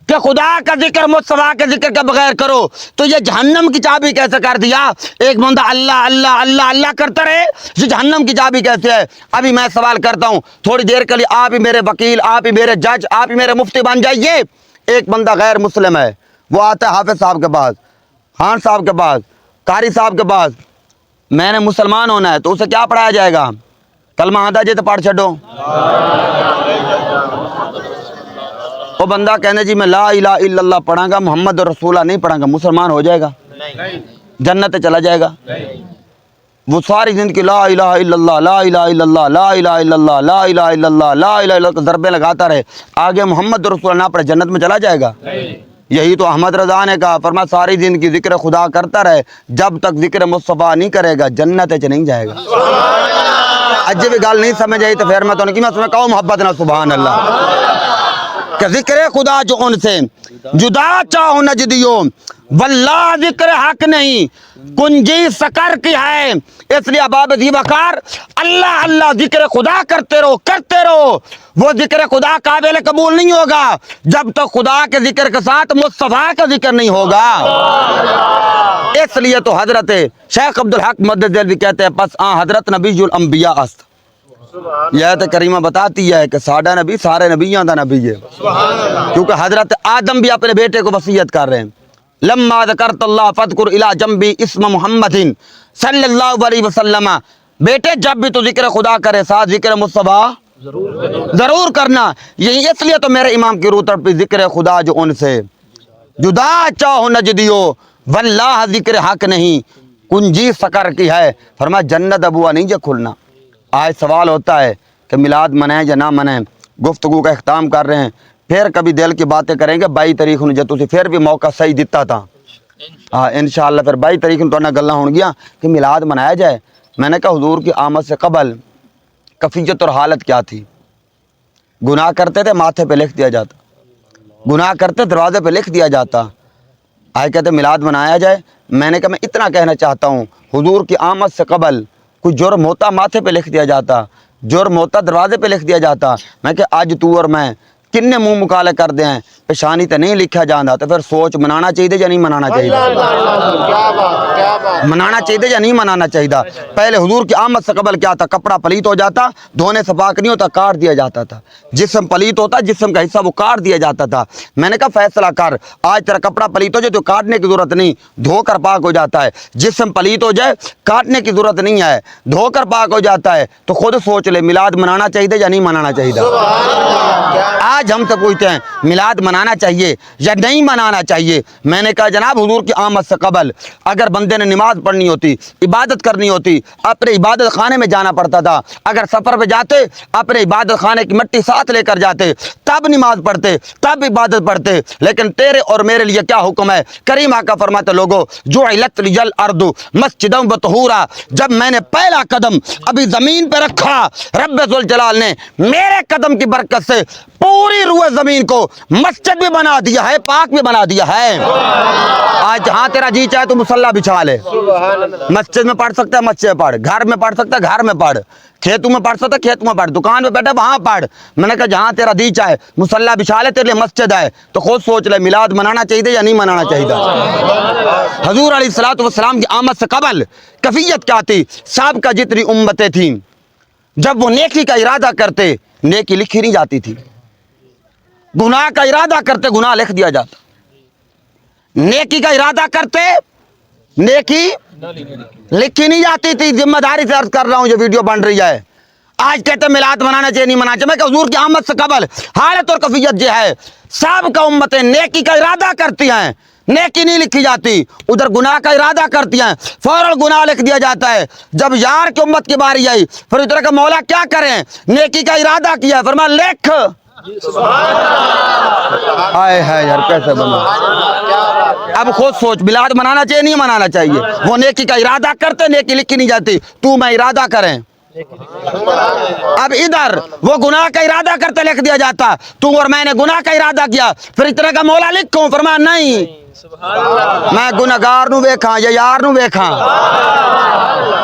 کہ خدا کا ذکر مصطفیٰ کے ذکر کے بغیر کرو تو یہ جہنم کی چابی کیسے کر دیا ایک بندہ اللہ اللہ اللہ اللہ کرتا رہے یہ جہنم کی چابی کیسے ہے ابھی میں سوال کرتا ہوں تھوڑی دیر کے لیے آپ ہی میرے وکیل آپ ہی میرے جج آپ ہی میرے مفتی بن جائیے ایک بندہ غیر مسلم ہے وہ آتا ہے حافظ صاحب کے پاس خان صاحب کے پاس قاری صاحب کے پاس میں نے مسلمان ہونا ہے تو اسے کیا پڑھایا جائے گا کلمہ آتا جی تو پڑھ چھڈو وہ بندہ کہنے جی میں لا الہ الا اللہ پڑھاں گا محمد رسول اللہ نہیں پڑھاں گا مسلمان ہو جائے گا جنت چلا جائے گا وہ ساری زندگی لا الہ الا اللہ لا الہ الا اللہ لا الہ الا اللہ لا الہ الا اللہ لا الہ الا اللہ ضربے لگاتا رہے آگے محمد رسول اللہ نہ پڑھے جنت میں چلا جائے گا یہی تو احمد رضا نے کہا فرمایا ساری زندگی ذکر خدا کرتا رہے جب تک ذکر مصطفیٰ نہیں کرے گا جنت چ نہیں جائے گا اج بھی گل نہیں سمجھ آئی تو پھر میں تو نہیں میں کہوں محبت نہ سبحان اللہ کہ ذکر خدا جو ان سے جدا چاہو نجدیو واللہ ذکر حق نہیں کنجی سکر کی ہے اس لیے اباب ذی وقار اللہ اللہ ذکر خدا کرتے رہو وہ ذکر خدا قابل قبول نہیں ہوگا جب تک خدا کے ذکر کے ساتھ مصطفیٰ کا ذکر نہیں ہوگا اس لیے تو حضرت شیخ عبدالحق مدد دہلوی کہتے ہیں پس حضرت نبی الانبیاء است یہ آیت کریمہ بتاتی ہے کہ ساڈا نبی سارے نبیوں دا نبی ہے کیونکہ حضرت آدم بھی اپنے بیٹے کو وصیت کر رہے ہیں لما ذکرت اللہ فذکر الی جنبی اسم محمد صلی اللہ علیہ وسلم بیٹے جب بھی تو ذکر خدا کرے ساتھ ذکر مصطفیٰ ضرور کرنا یہی اس لیے تو میرے امام کی روح تڑپی ذکر خدا جو ان سے جدا چاہو نجدیو واللہ ذکر حق نہیں کنجی سکر کی ہے فرمایا جنت ابوا نہیں جے کھلنا آج سوال ہوتا ہے کہ میلاد منائیں یا نہ منائیں گفتگو کا اختتام کر رہے ہیں پھر کبھی دل کی باتیں کریں گے 22 تاریخ نو جے پھر بھی موقع صحیح دیتا تھا انشاءاللہ پھر 22 تاریخ نو تو گلاں ہون گیا کہ میلاد منایا جائے میں نے کہا حضور کی آمد سے قبل کفیت اور حالت کیا تھی گناہ کرتے تھے ماتھے پہ لکھ دیا جاتا گناہ کرتے دروازے پہ لکھ دیا جاتا آئے کہتے میلاد منایا جائے میں نے کہا میں اتنا کہنا چاہتا ہوں حضور کی آمد سے قبل کوئی جرم ہوتا ماتھے پہ لکھ دیا جاتا جرم ہوتا دروازے پہ لکھ دیا جاتا میں کہ آج تو اور میں کن نے منہ مکالے کر دیں پیشانی تے نہیں لکھا جانا تو پھر سوچ منانا چاہیے یا نہیں منانا چاہیے منانا چاہیے یا نہیں منانا چاہیے پہلے حضور کی آمد سے قبل کیا تھا کپڑا پلیت ہو جاتا دھونے سے پاک نہیں ہوتا کاٹ دیا جاتا تھا جسم پلیت ہوتا جسم کا حصہ وہ کاٹ دیا جاتا تھا میں نے کہا فیصلہ کر آج تیرا کپڑا پلیت ہو جائے تو کاٹنے کی ضرورت نہیں دھو کر پاک ہو جاتا ہے جسم پلیت ہو جائے کاٹنے کی ضرورت نہیں ہے دھو کر پاک ہو جاتا ہے تو خود سوچ لے میلاد منانا چاہیے یا نہیں منانا چاہیے آج ہم سے پوچھتے ہیں میلاد منانا چاہیے یا نہیں منانا چاہیے میں نے کہا جناب حضور کی آمد سے قبل اگر بندے نے نماز پڑھنی ہوتی عبادت کرنی ہوتی اپنے عبادت خانے میں جانا پڑتا تھا اگر سفر پہ جاتے اپنے عبادت خانے کی مٹی ساتھ لے کر جاتے تب نماز پڑھتے تب عبادت پڑھتے لیکن تیرے اور میرے لیے کیا حکم ہے کریم آقا فرماتے لوگو جعلت لی الارض مسجدا وطہورا جب میں نے پہلا قدم ابھی زمین پہ رکھا رب ذوالجلال نے میرے قدم کی برکت سے پوری روح زمین کو مسجد بھی بنا دیا ہے پاک بھی بنا دیا ہے آج جہاں تیرا جی چاہے تو مصلی بچھا لے مسجد میں پڑھ سکتا ہے مسجد میں پڑھ گھر میں پڑھ سکتا ہے گھر میں پڑھ کھیتوں میں پڑھ سکتا ہے کھیت میں پڑھ دکان میں بیٹھے وہاں پڑھ میں نے کہا جہاں تیرا جی چاہے مصلی بچھا لے تیرے لیے مسجد ہے تو خود سوچ لے میلاد منانا چاہیے یا نہیں منانا چاہیے حضور علیہ الصلوۃ والسلام کی آمد سے قبل کیفیت کیا تھی سابقہ جتنی امتیں تھیں جب وہ نیکی کا ارادہ کرتے نیکی لکھی نہیں جاتی تھی گناہ کا ارادہ کرتے گناہ لکھ دیا جاتا نیکی کا ارادہ کرتے نیکی لکھی نہیں جاتی تھی ذمہ داری سے عرض کر رہا ہوں یہ ویڈیو بن رہی ہے آج کہتے ہیں میلاد منانا چاہیے نہیں منانا چاہیے. میں کہ حضور کی آمد سے قبل حالت اور کیفیت یہ ہے سب کا امتیں نیکی کا ارادہ کرتی ہیں, نیکی نہیں لکھی جاتی. ادھر گناہ کا ارادہ کرتی ہیں, فوراً گناہ لکھ دیا جاتا ہے. جب یار کی امت کی باری آئی پھر ادھر کا مولا کیا کریں, نیکی کا ارادہ کیا, فرمایا لکھ. آئے ہے یار کیسے بنا. اب خود سوچ, میلاد منانا چاہیے نہیں منانا چاہیے. وہ نیکی کا ارادہ کرتے, نیکی لکھی نہیں جاتی. تو میں ارادہ کریں. اب ادھر وہ گناہ کا ارادہ کرتے لکھ دیا جاتا, تو اور میں نے گناہ کا ارادہ کیا, پھر اس طرح کا مولا لکھوں. فرمایا نہیں, میں گناہگار نو ویکھاں یا یار نو ویکھاں.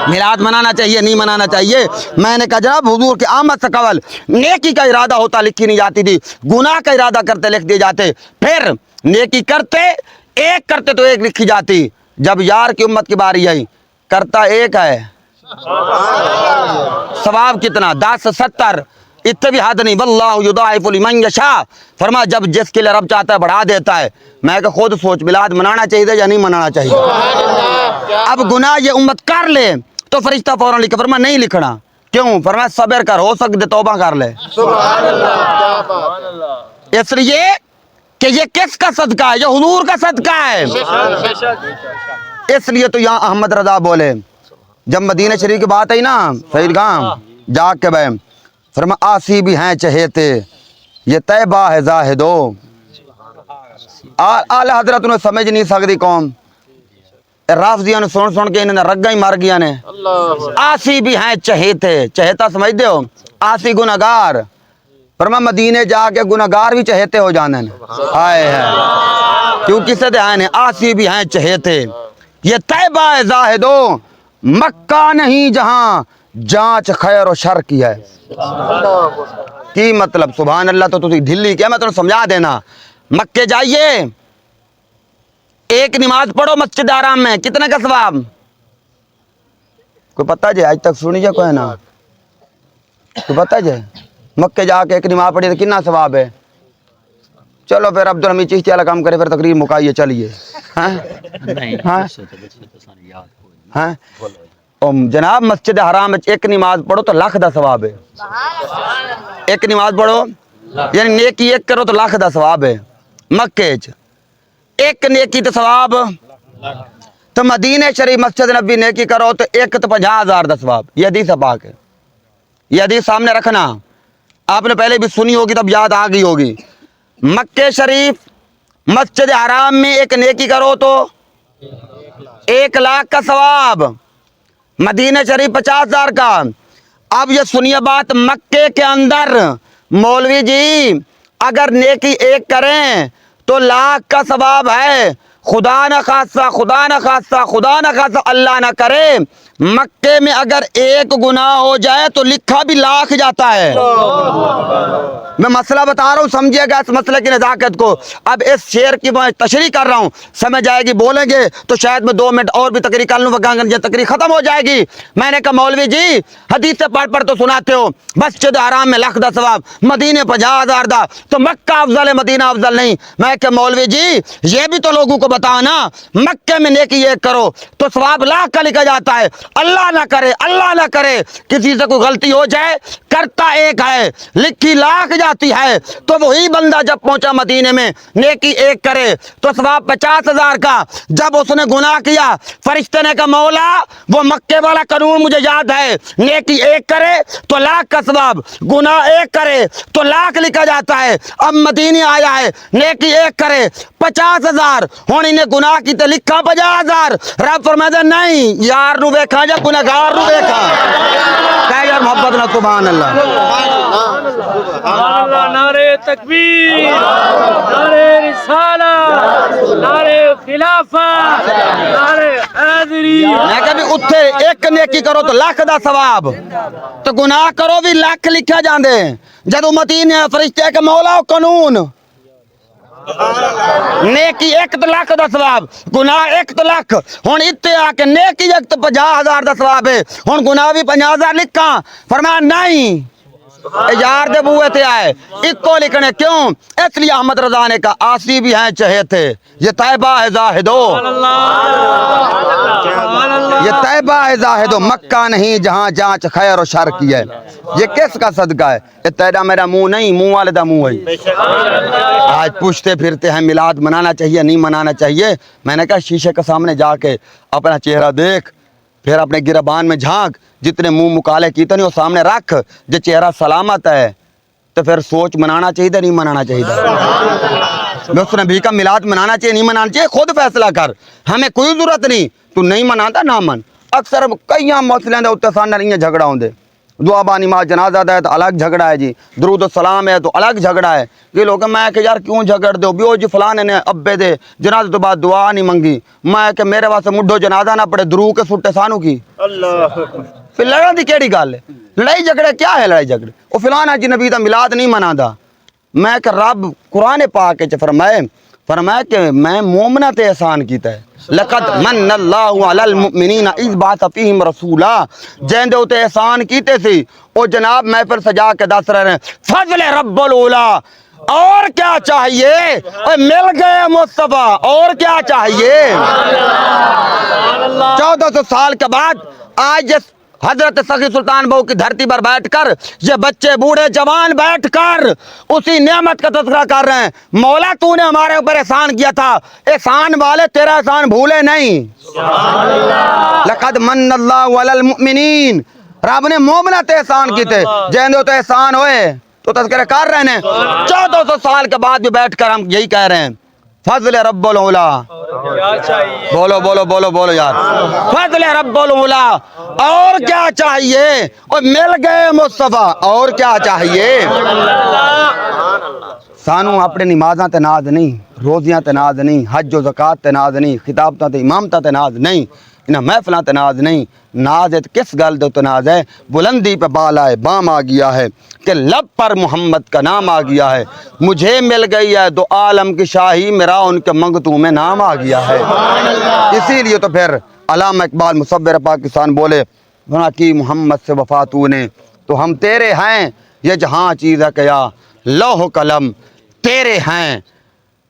میلاد منانا چاہیے نہیں منانا چاہیے. میں نے کہا جناب حضور کی آمد سے قبل نیکی کا ارادہ ہوتا لکھی نہیں جاتی تھی, گناہ کا ارادہ کرتے لکھ دیے جاتے. پھر نیکی کرتے ایک کرتے تو ایک لکھی جاتی. جب یار کی امت کی باری آئی کرتا ایک ہے, ثواب کتنا 10 70, اتنے بھی حد نہیں. واللہ یضاعف لمن یشاء. فرما جب جس کے لیے رب چاہتا ہے بڑھا دیتا ہے. میں کہ خود سوچ, میلاد منانا چاہیے یا نہیں منانا چاہیے. اب گناہ یہ امت کر لے تو فرشتہ فوراً لکھے. فرما نہیں لکھنا. کیوں؟ فرما صبر کر, ہو سکتے توبہ کر لے. اس لیے کہ یہ کس کا صدقہ ہے؟ یہ حضور کا صدقہ ہے. اس لیے تو یہاں احمد رضا بولے جب مدینہ شریف کی بات آئی نا, سعید گام جاگ کے بہم, فرما آسی بھی ہیں چہیتے یہ طیبہ ہے زاہدو. آل حضرت انہیں سمجھ نہیں سکتی قوم, رافضیاں نے سن کے انہیں رگا ہی مار گیا نے. آسی بھی ہیں چہیتے, چہیتا سمجھ دے ہو, آسی گناہگار. فرما مدینے جا کے گناہگار بھی چہیتے ہو جانے نے. آئے ہے کیوں کسے دے آئے نے, آسی بھی ہیں چہیتے یہ طیبہ ہے زاہدو. مکہ نہیں جہاں جانچ خیر و شر کی ہے. کی مطلب سبحان اللہ. تو تسی ڈھلی کیا, میں تمہیں سمجھا دینا. مکے جائیے, ایک نماز پڑھو مسجد حرام میں, کتنے کا ثواب کوئی پتہ جائے؟ آج تک سنی جائے کوئی نا, کوئی پتہ جائے؟ مکے جا کے ایک نماز پڑھی تو کتنا ثواب ہے؟ چلو پھر عبدالحمید چشتی والا کام کرے, پھر تقریر مکائیے چلیے. جناب مسجد حرام میں ایک نماز پڑھو تو لاکھ دا ثواب ہے. ایک نماز پڑھو یعنی نیکی ایک کرو تو لاکھ دا ثواب ہے. مکے ایک نیکی تو ثواب, تو مدینہ شریف مسجد نبی نیکی کرو تو ایک تو 50,000 دا ثواب. یہ حدیث پاک ہے, یہ حدیث سامنے رکھنا. آپ نے پہلے بھی سنی ہوگی تب یاد آ گئی ہوگی. مکے شریف مسجد حرام میں ایک نیکی کرو تو 1 لاکھ کا ثواب, مدینہ شریف 50,000 کا. اب یہ سنیے بات, مکے کے اندر مولوی جی اگر نیکی ایک کریں تو 1 لاکھ کا ثواب ہے. خدا نہ خاصہ, خدا نہ خاصہ, خدا نہ خاصہ, اللہ نہ کرے مکے میں اگر ایک گناہ ہو جائے تو لکھا بھی 1 لاکھ جاتا ہے. میں مسئلہ بتا رہا ہوں, سمجھیے گا اس مسئلے کی نزاکت کو. اب اس شعر کی میں تشریح کر رہا ہوں, سمجھ آئے گی. بولیں گے تو شاید میں 2 منٹ اور بھی تقریر کر لوں, یہ تقریر ختم ہو جائے گی. میں نے کہا مولوی جی حدیث سے پڑھ تو سناتے ہو, مسجد حرام میں 1 لاکھ دا ثواب, مدینے 50,000 دا, تو مکہ افضل ہے مدینہ افضل نہیں. میں کہ مولوی جی یہ بھی تو لوگوں کو بتانا, مکے میں نیکی ایک کرو تو ثواب 1 لاکھ کا لکھا جاتا ہے. اللہ نہ کرے, اللہ نہ کرے کسی سے کوئی غلطی ہو جائے, کرتا ایک ہے لکھی 1 لاکھ جاتی ہے. تو وہی بندہ جب پہنچا مدینے میں نیکی ایک کرے تو ثواب 50,000 کا. جب اس نے گناہ کیا فرشتے نے کہا مولا وہ مکے والا قانون مجھے یاد ہے, نیکی ایک کرے تو 1 لاکھ کا ثواب, گناہ ایک کرے تو 1 لاکھ لکھا جاتا ہے. اب مدینے آیا ہے, نیکی ایک کرے 50,000, ہوں انہیں گناہ کی تو لکھا 50,000. رب فرماتا نہیں, یار نو ویکھا یا گناہگار نو ویکھا. کہ یار محبت نہ سبحان اللہ. سبحان اللہ. نعرے تکبیر, نعرے رسالت, نعرے خلافت, نعرے حیدری. میں کہ بھی اتھے ایک نیکی کرو تو 1 لاکھ دا ثواب, تو گناہ کرو بھی 1 لاکھ لکھا جاندے. جدو مدینے فرشتے کہ مولا قانون نیکی ایک تو 1 لاکھ دا ثواب, گناہ ایک تو 1 لاکھ. ہن اتنے آ کے نیکی ایک تو 50,000 دا ثواب ہے, ہن گناہ بھی 50,000 لکھاں. فرمایا نہیں, یار دے بوئے تھے آئے ایک کو لکھنے کیوں؟ اس لیے احمد رضا نے کہا آسی بھی ہیں چہے تھے یہ طیبہ ہے زاہدو، یہ طیبہ ہے زاہدو، مکہ نہیں جہاں جانچ خیر و شر کی ہے۔ یہ کس کا صدقہ ہے؟ یہ تیرا میرا منہ نہیں، منہ والے دا منہ ہے۔ آج پوچھتے پھرتے ہیں میلاد منانا چاہیے نہیں منانا چاہیے۔ میں نے کہا شیشے کے سامنے جا کے اپنا چہرہ دیکھ، پھر اپنے گربان میں جھانک، جتنے منہ مکالے کیتے نہیں وہ سامنے رکھ، جو چہرہ سلامت ہے تو پھر سوچ منانا چاہیے نہیں منانا چاہیے۔ میں اس نبی کا میلاد منانا چاہیے نہیں منانا چاہیے، خود فیصلہ کر، ہمیں کوئی ضرورت نہیں، تو نہیں مناتا نہ من۔ اکثر کئی مسئلے دے اتنے سان نہیں جھگڑا ہوندے، دعا با نماز جنازہ ہے تو الگ جھگڑا ہے جی، درود و سلام ہے تو الگ جھگڑا ہے۔ یہ لوگ میں کہ یار کیوں جھگڑ دو بیو جی فلانے نے ابے دے جنازہ تو بعد دعا نہیں منگی، میں کہ میرے واسطے مڈھو جنازہ نہ پڑے درو کے سٹے سانو کی پھر لڑن دی کیڑی گل ہے؟ لڑائی جھگڑے کیا ہے؟ لڑائی جھگڑے وہ فلانا جی نبی دا میلاد نہیں منادا۔ میں کہ رب قرآن پاک وچ فرمائے کہ میں مومنہ تے احسان کیتا ہے، لقد من اللہ علی المؤمنین اذ بعث فیہم رسولا، جن دے اوتے احسان کیتے سی او جناب محفل سجا کے دس رہے ہیں فضل رب العلا، اور کیا چاہیے؟ اے مل گئے مصطفیٰ، اور کیا چاہیے؟ 1400 سال کے بعد آج جس حضرت سخی سلطان بہو کی دھرتی پر بیٹھ کر یہ بچے بوڑھے جوان بیٹھ کر اسی نعمت کا تذکرہ کر رہے ہیں، مولا تو نے ہمارے اوپر احسان کیا تھا، احسان والے تیرا احسان بھولے نہیں۔ لقد من اللہ علی المؤمنین، رب نے مومنہ تے احسان کیتے، جن دے تو احسان ہوئے تو تذکرہ کر رہے ہیں۔ 1400 سال کے بعد بھی بیٹھ کر ہم یہی کہہ رہے ہیں فضل رب العلا، بولو بولو بولو بولو یار، فضل رب العلا، اور کیا چاہیے؟ اور مل گئے مصطفیٰ، اور کیا چاہیے؟ سانو اپنے نمازاں تے ناز نہیں، روزیاں تے ناز نہیں، حج و زکات تے ناز نہیں، خطابتاں تے امامتاں تے ناز نہیں، انہاں محفلاں تے ناز نہیں، ناز ہے کس گل دے تو ناز ہے؟ بلندی پہ بالا ہے بام آ گیا ہے کہ لب پر محمد کا نام آ گیا ہے، مجھے مل گئی ہے دو عالم کی شاہی، میرا ان کے منگتوں میں نام آ گیا ہے۔ اسی لیے تو پھر علامہ اقبال مصور پاکستان بولے کی محمد سے وفا تو نے تو ہم تیرے ہیں، یہ جہاں چیز ہے کیا لوح و قلم تیرے ہیں،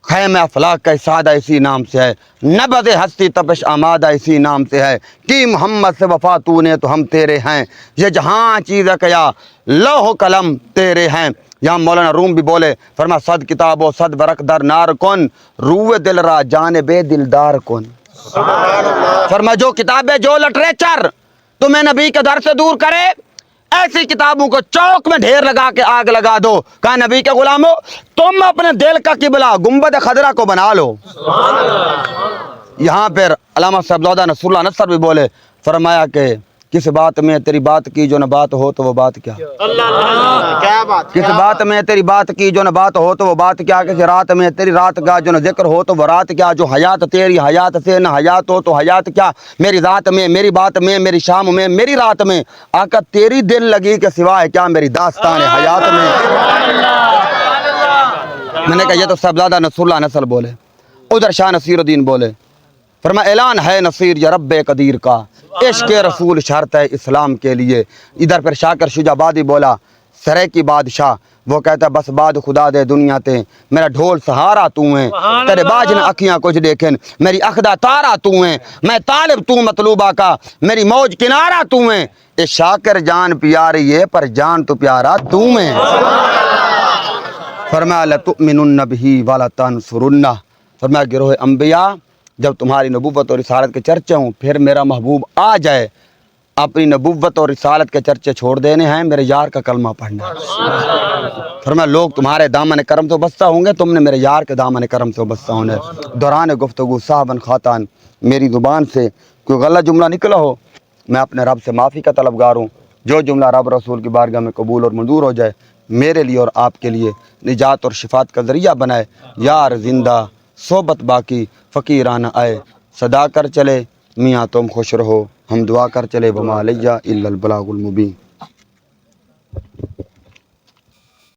خیمہ افلاک کا سادہ اسی نام سے ہے، نبض ہستی تپش آمادہ اسی نام سے ہے، کی محمد سے وفا تو نے تو ہم تیرے ہیں، یہ جہاں چیز ہے کیا لوح و قلم تیرے ہیں۔ یہاں مولانا روم بھی بولے فرما صد کتاب و صد ورق در نار کن، روح دل را جانب دلدار کن۔ فرما جو کتابیں جو لٹریچر تمہیں نبی کے در سے دور کرے، ایسی کتابوں کو چوک میں ڈھیر لگا کے آگ لگا دو۔ کہا نبی کے غلاموں تم اپنے دل کا قبلہ گنبد خضرا کو بنا لو۔ یہاں پھر علامہ صاحبزادہ نصر اللہ نصر بھی بولے فرمایا کہ کس بات میں تیری بات کی جو نہ بات ہو تو وہ بات کیا، کس بات میں تیری بات کی جو نہ بات ہو تو وہ بات کیا، کس رات میں تیری رات کا جو نہ ذکر ہو تو وہ رات کیا، جو حیات تیری حیات سے نہ حیات ہو تو حیات کیا، میری ذات میں میری بات میں میری شام میں میری رات میں آقا تیری دل لگی کے سوائے کیا میری داستان حیات میں۔ میں نے کہا یہ تو صاحبزادہ نصر اللہ نصر بولے، ادھر شاہ نصیر الدین بولے فرما اعلان ہے نصیر یا رب قدیر کا، عشق رسول شرط ہے اسلام کے لیے۔ ادھر پھر شاکر شجاع آبادی بولا سرے کی بادشاہ، وہ کہتا ہے بس باد خدا دے دنیا تے، میرا ڈھول سہارا تو ہے، تیرے باج نے اکھیاں کچھ دیکھن، میری اخدا تارا تو ہے، میں طالب تو مطلوبہ کا، میری موج کنارہ تو ہے، اے شاکر جان پیاری ہے پر جان تو پیارا تو ہے۔ فرمایا لتؤمنن بہ ولتنصرنہ، فرمایا گروہ انبیاء جب تمہاری نبوت اور رسالت کے چرچے ہوں پھر میرا محبوب آ جائے، اپنی نبوت اور رسالت کے چرچے چھوڑ دینے ہیں، میرے یار کا کلمہ پڑھنا۔ فرمایا لوگ تمہارے دامن کرم سے بستہ ہوں گے، تم نے میرے یار کے دامن کرم سے بستہ ہونا ہے۔ دوران گفتگو صاحباً خاتان میری زبان سے کوئی غلط جملہ نکلا ہو، میں اپنے رب سے معافی کا طلبگار ہوں۔ جو جملہ رب رسول کی بارگاہ میں قبول اور منظور ہو جائے، میرے لیے اور آپ کے لیے نجات اور شفاعت کا ذریعہ بنائے۔ یار زندہ صحبت باقی فقیرانہ آئے، صدا کر چلے میاں تم خوش رہو، ہم دعا کر چلے وما علیہ الا البلاغ المبین۔